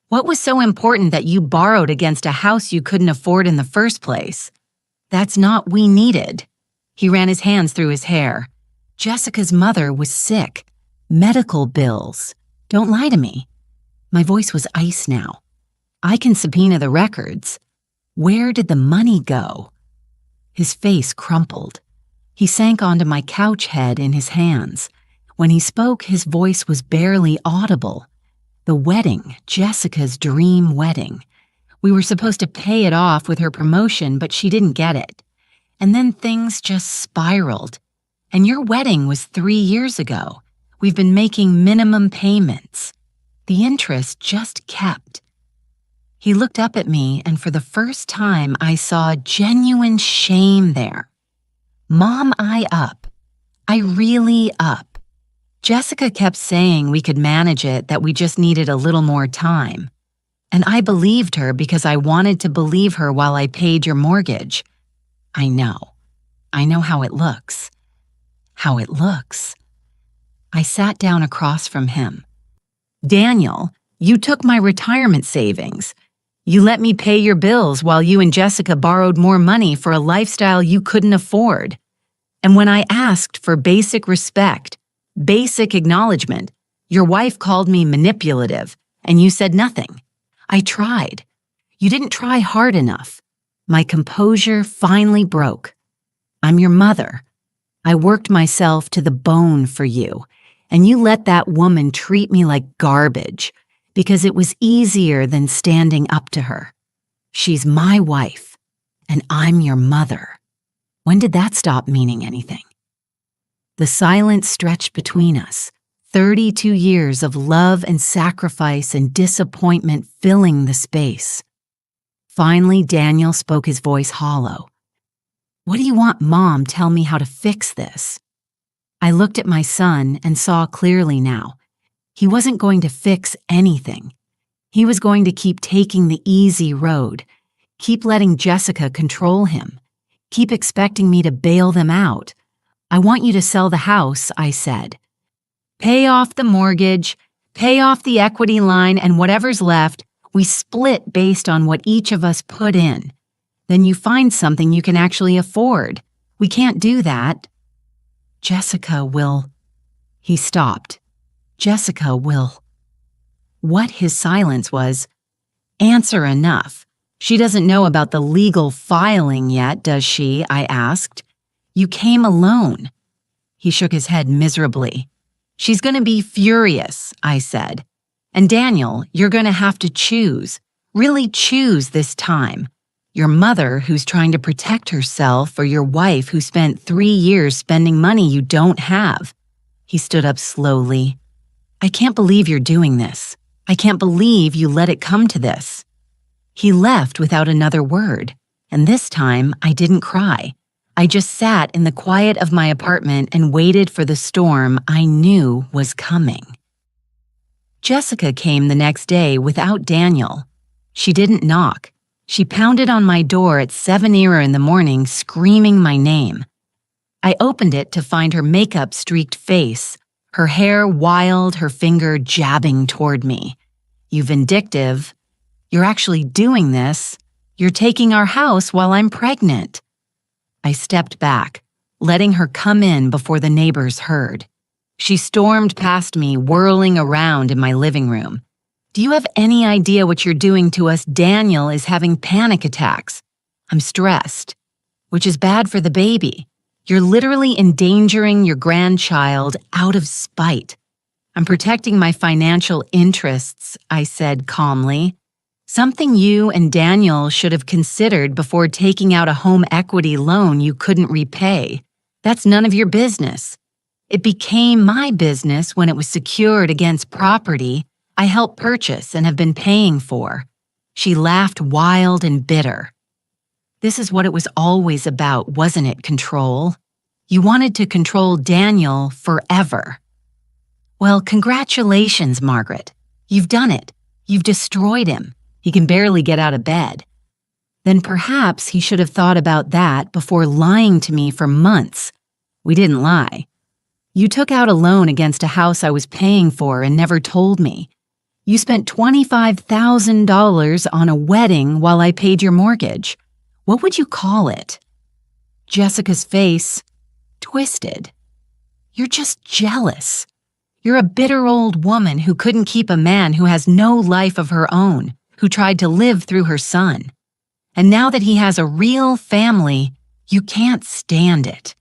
What was so important that you borrowed against a house you couldn't afford in the first place? That's not we needed. He ran his hands through his hair. Jessica's mother was sick. Medical bills. Don't lie to me. My voice was ice now. I can subpoena the records. Where did the money go? His face crumpled. He sank onto my couch head in his hands. When he spoke, his voice was barely audible. The wedding, Jessica's dream wedding. We were supposed to pay it off with her promotion, but she didn't get it. And then things just spiraled. And your wedding was 3 years ago. We've been making minimum payments. The interest just kept. He looked up at me, and for the first time, I saw genuine shame there. Mom, I up. I really up. Jessica kept saying we could manage it, that we just needed a little more time. And I believed her because I wanted to believe her while I paid your mortgage. I know. I know how it looks. How it looks. I sat down across from him. Daniel, you took my retirement savings. You let me pay your bills while you and Jessica borrowed more money for a lifestyle you couldn't afford. And when I asked for basic respect, basic acknowledgement, your wife called me manipulative, and you said nothing. I tried. You didn't try hard enough. My composure finally broke. I'm your mother. I worked myself to the bone for you, and you let that woman treat me like garbage because it was easier than standing up to her. She's my wife, and I'm your mother. When did that stop meaning anything? The silence stretched between us, 32 years of love and sacrifice and disappointment filling the space. Finally, Daniel spoke, his voice hollow. "What do you want, Mom? Tell me how to fix this." I looked at my son and saw clearly now. He wasn't going to fix anything. He was going to keep taking the easy road, keep letting Jessica control him, keep expecting me to bail them out. "I want you to sell the house," I said. "Pay off the mortgage, pay off the equity line, and whatever's left, we split based on what each of us put in. Then you find something you can actually afford. We can't do that." "Jessica will..." He stopped. "Jessica will..." What his silence was, "Answer enough. She doesn't know about the legal filing yet, does she?" I asked. "You came alone." He shook his head miserably. "She's going to be furious," I said. "And Daniel, you're going to have to choose. Really choose this time. Your mother, who's trying to protect herself, or your wife who spent 3 years spending money you don't have." He stood up slowly. "I can't believe you're doing this. I can't believe you let it come to this." He left without another word, and this time I didn't cry. I just sat in the quiet of my apartment and waited for the storm I knew was coming. Jessica came the next day without Daniel. She didn't knock. She pounded on my door at 7 in the morning, screaming my name. I opened it to find her makeup-streaked face, her hair wild, her finger jabbing toward me. "You vindictive. You're actually doing this. You're taking our house while I'm pregnant." I stepped back, letting her come in before the neighbors heard. She stormed past me, whirling around in my living room. "Do you have any idea what you're doing to us? Daniel is having panic attacks. I'm stressed, which is bad for the baby. You're literally endangering your grandchild out of spite." "I'm protecting my financial interests," I said calmly. "Something you and Daniel should have considered before taking out a home equity loan you couldn't repay. That's none of your business. It became my business when it was secured against property I helped purchase and have been paying for." She laughed wild and bitter. "This is what it was always about, wasn't it? Control. You wanted to control Daniel forever." "Well, congratulations, Margaret. You've done it. You've destroyed him. He can barely get out of bed." Then perhaps he should have thought about that before lying to me for months. We didn't lie. "You took out a loan against a house I was paying for and never told me. You spent $25,000 on a wedding while I paid your mortgage. What would you call it?" Jessica's face twisted. "You're just jealous. You're a bitter old woman who couldn't keep a man who has no life of her own, who tried to live through her son. And now that he has a real family, you can't stand it."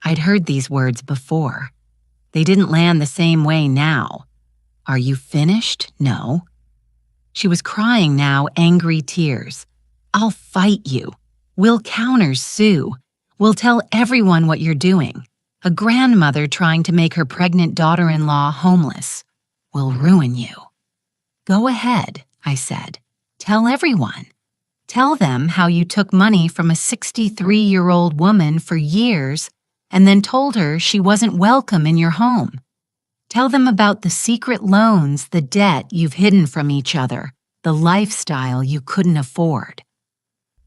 I'd heard these words before. They didn't land the same way now. "Are you finished?" "No." She was crying now, angry tears. "I'll fight you. We'll counter-sue. We'll tell everyone what you're doing. A grandmother trying to make her pregnant daughter-in-law homeless. We'll ruin you." "Go ahead," I said. "Tell everyone. Tell them how you took money from a 63-year-old woman for years and then told her she wasn't welcome in your home. Tell them about the secret loans, the debt you've hidden from each other, the lifestyle you couldn't afford.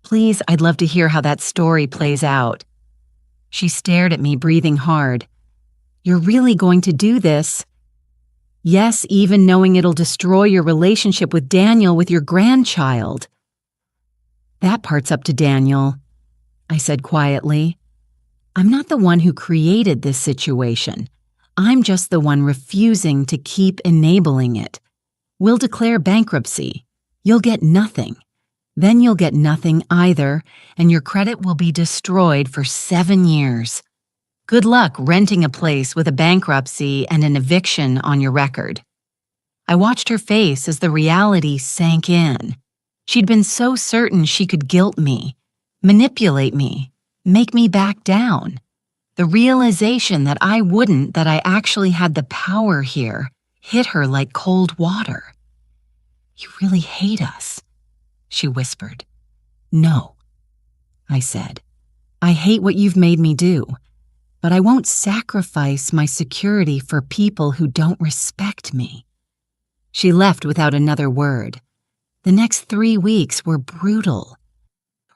Please, I'd love to hear how that story plays out." She stared at me, breathing hard. "You're really going to do this?" "Yes, even knowing it'll destroy your relationship with Daniel, with your grandchild." "That part's up to Daniel," I said quietly. "I'm not the one who created this situation. I'm just the one refusing to keep enabling it. We'll declare bankruptcy. You'll get nothing. Then you'll get nothing either, and your credit will be destroyed for 7 years. Good luck renting a place with a bankruptcy and an eviction on your record." I watched her face as the reality sank in. She'd been so certain she could guilt me, manipulate me, make me back down. The realization that I actually had the power here, hit her like cold water. "You really hate us," she whispered. "No," I said. "I hate what you've made me do, but I won't sacrifice my security for people who don't respect me." She left without another word. The next 3 weeks were brutal.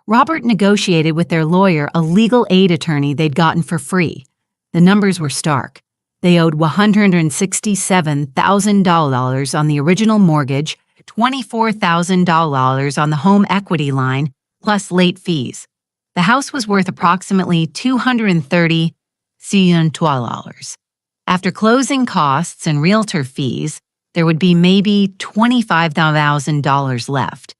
Robert negotiated with their lawyer a legal aid attorney they'd gotten for free. The numbers were stark. They owed $167,000 on the original mortgage, $24,000 on the home equity line, plus late fees. The house was worth approximately $230,000. After closing costs and realtor fees, there would be maybe $25,000 left.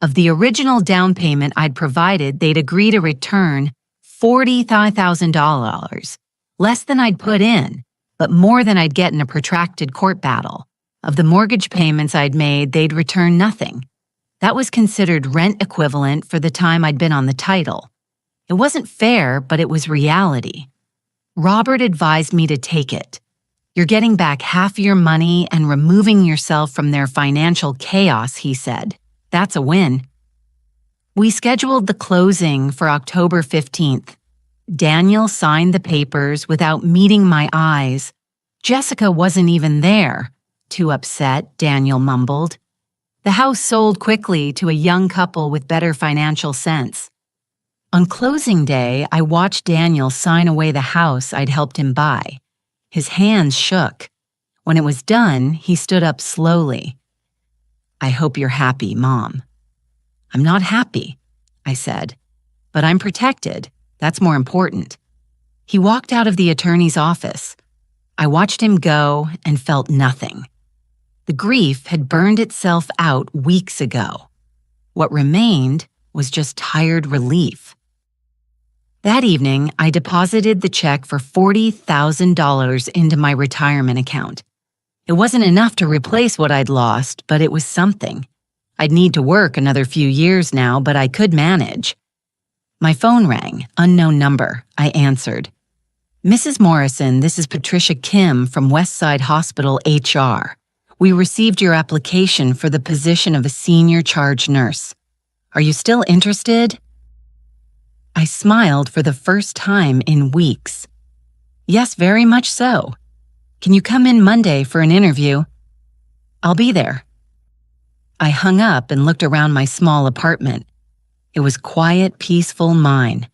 Of the original down payment I'd provided, they'd agree to return $45,000, less than I'd put in, but more than I'd get in a protracted court battle. Of the mortgage payments I'd made, they'd return nothing. That was considered rent equivalent for the time I'd been on the title. It wasn't fair, but it was reality. Robert advised me to take it. "You're getting back half your money and removing yourself from their financial chaos," he said. "That's a win." We scheduled the closing for October 15th. Daniel signed the papers without meeting my eyes. Jessica wasn't even there. "Too upset," Daniel mumbled. The house sold quickly to a young couple with better financial sense. On closing day, I watched Daniel sign away the house I'd helped him buy. His hands shook. When it was done, he stood up slowly. "I hope you're happy, Mom." "I'm not happy," I said, "but I'm protected. That's more important." He walked out of the attorney's office. I watched him go and felt nothing. The grief had burned itself out weeks ago. What remained was just tired relief. That evening, I deposited the check for $40,000 into my retirement account. It wasn't enough to replace what I'd lost, but it was something. I'd need to work another few years now, but I could manage. My phone rang, unknown number. I answered. "Mrs. Morrison, this is Patricia Kim from Westside Hospital HR. We received your application for the position of a senior charge nurse. Are you still interested?" I smiled for the first time in weeks. "Yes, very much so. Can you come in Monday for an interview?" "I'll be there." I hung up and looked around my small apartment. It was quiet, peaceful mine.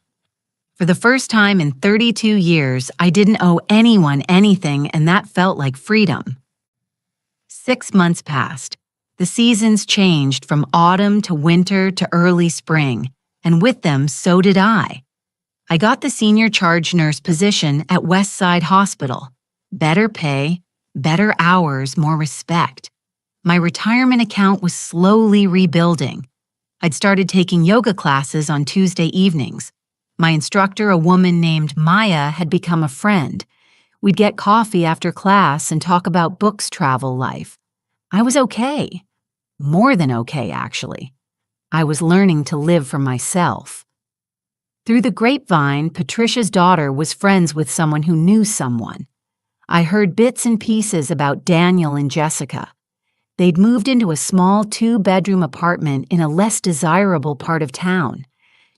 For the first time in 32 years, I didn't owe anyone anything, and that felt like freedom. 6 months passed. The seasons changed from autumn to winter to early spring, and with them, so did I. I got the senior charge nurse position at Westside Hospital. Better pay, better hours, more respect. My retirement account was slowly rebuilding. I'd started taking yoga classes on Tuesday evenings. My instructor, a woman named Maya, had become a friend. We'd get coffee after class and talk about books, travel, life. I was okay. More than okay, actually. I was learning to live for myself. Through the grapevine, Patricia's daughter was friends with someone who knew someone. I heard bits and pieces about Daniel and Jessica. They'd moved into a small 2-bedroom apartment in a less desirable part of town.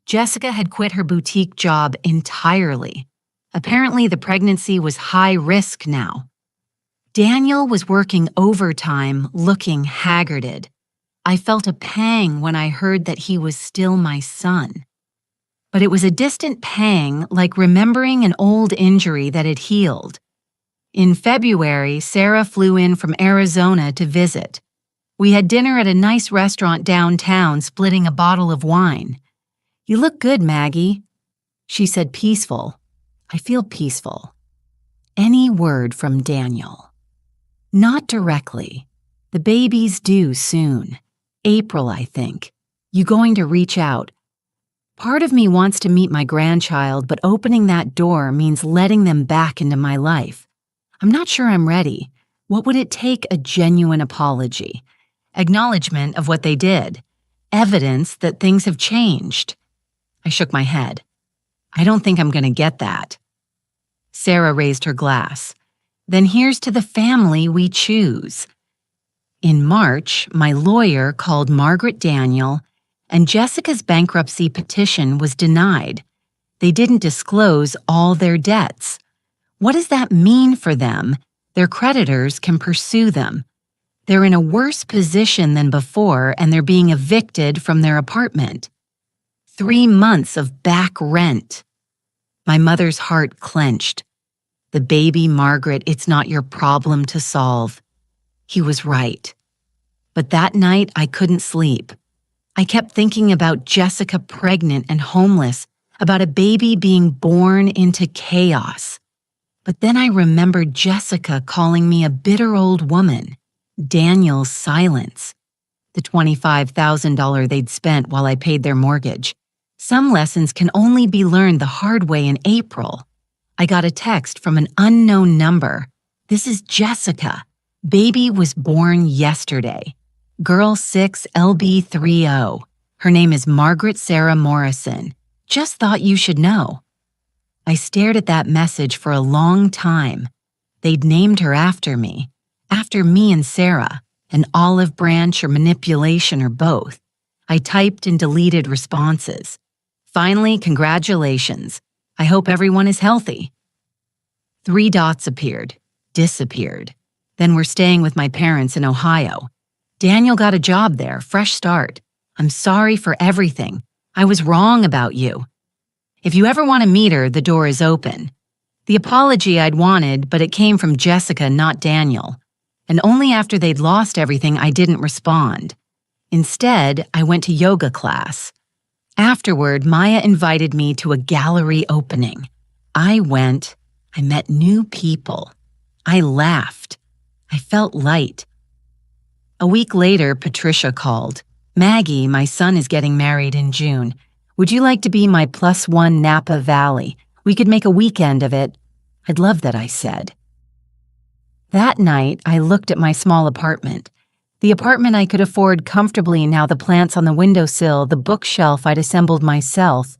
Jessica had quit her boutique job entirely. Apparently, the pregnancy was high risk now. Daniel was working overtime, looking haggarded. I felt a pang when I heard that he was still my son. But it was a distant pang, like remembering an old injury that had healed. In February, Sarah flew in from Arizona to visit. We had dinner at a nice restaurant downtown, splitting a bottle of wine. "You look good, Maggie." She said peaceful. I feel peaceful. Any word from Daniel? Not directly. The baby's due soon. April, I think. You going to reach out? Part of me wants to meet my grandchild, but opening that door means letting them back into my life. I'm not sure I'm ready. What would it take? A genuine apology. Acknowledgement of what they did. Evidence that things have changed. I shook my head. I don't think I'm going to get that. Sarah raised her glass. Then here's to the family we choose. In March, my lawyer called Margaret Daniel, and Jessica's bankruptcy petition was denied. They didn't disclose all their debts. What does that mean for them? Their creditors can pursue them. They're in a worse position than before, and they're being evicted from their apartment. 3 months of back rent. My mother's heart clenched. The baby, Margaret, it's not your problem to solve. He was right. But that night, I couldn't sleep. I kept thinking about Jessica pregnant and homeless, about a baby being born into chaos. But then I remembered Jessica calling me a bitter old woman, Daniel's silence, the $25,000 they'd spent while I paid their mortgage. Some lessons can only be learned the hard way in April. I got a text from an unknown number. This is Jessica. Baby was born yesterday. Girl 6 LB30. Her name is Margaret Sarah Morrison. Just thought you should know. I stared at that message for a long time. They'd named her after me and Sarah, an olive branch or manipulation or both. I typed and deleted responses. Finally, congratulations. I hope everyone is healthy. 3 dots appeared, disappeared. Then we're staying with my parents in Ohio. Daniel got a job there, fresh start. I'm sorry for everything. I was wrong about you. If you ever want to meet her, the door is open. The apology I'd wanted, but it came from Jessica, not Daniel. And only after they'd lost everything, I didn't respond. Instead, I went to yoga class. Afterward, Maya invited me to a gallery opening. I went. I met new people. I laughed. I felt light. A week later, Patricia called. Maggie, my son is getting married in June. Would you like to be my +1 Napa Valley? We could make a weekend of it. I'd love that, I said. That night, I looked at my small apartment. The apartment I could afford comfortably now, the plants on the windowsill, the bookshelf I'd assembled myself.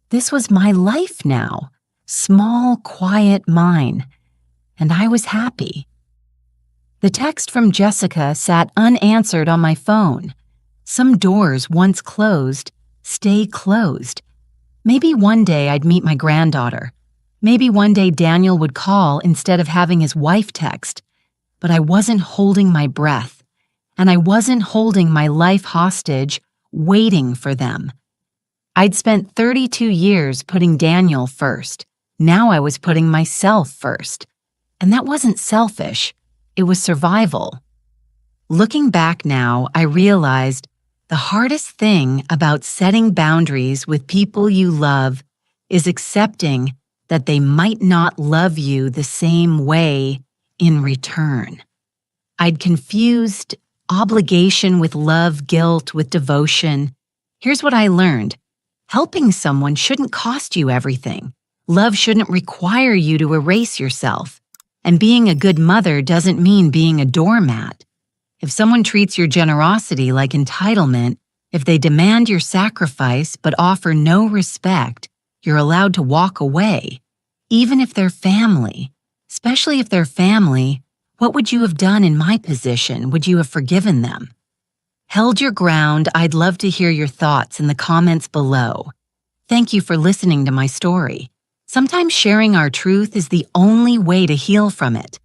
This was my life now. Small, quiet mine. And I was happy. The text from Jessica sat unanswered on my phone. Some doors once closed stay closed. Maybe one day I'd meet my granddaughter. Maybe one day Daniel would call instead of having his wife text. But I wasn't holding my breath. And I wasn't holding my life hostage, waiting for them. I'd spent 32 years putting Daniel first. Now I was putting myself first. And that wasn't selfish. It was survival. Looking back now, I realized the hardest thing about setting boundaries with people you love is accepting that they might not love you the same way in return. I'd confused obligation with love, guilt with devotion. Here's what I learned. Helping someone shouldn't cost you everything. Love shouldn't require you to erase yourself. And being a good mother doesn't mean being a doormat. If someone treats your generosity like entitlement, if they demand your sacrifice but offer no respect, you're allowed to walk away, even if they're family. Especially if they're family, what would you have done in my position? Would you have forgiven them? Held your ground. I'd love to hear your thoughts in the comments below. Thank you for listening to my story. Sometimes sharing our truth is the only way to heal from it.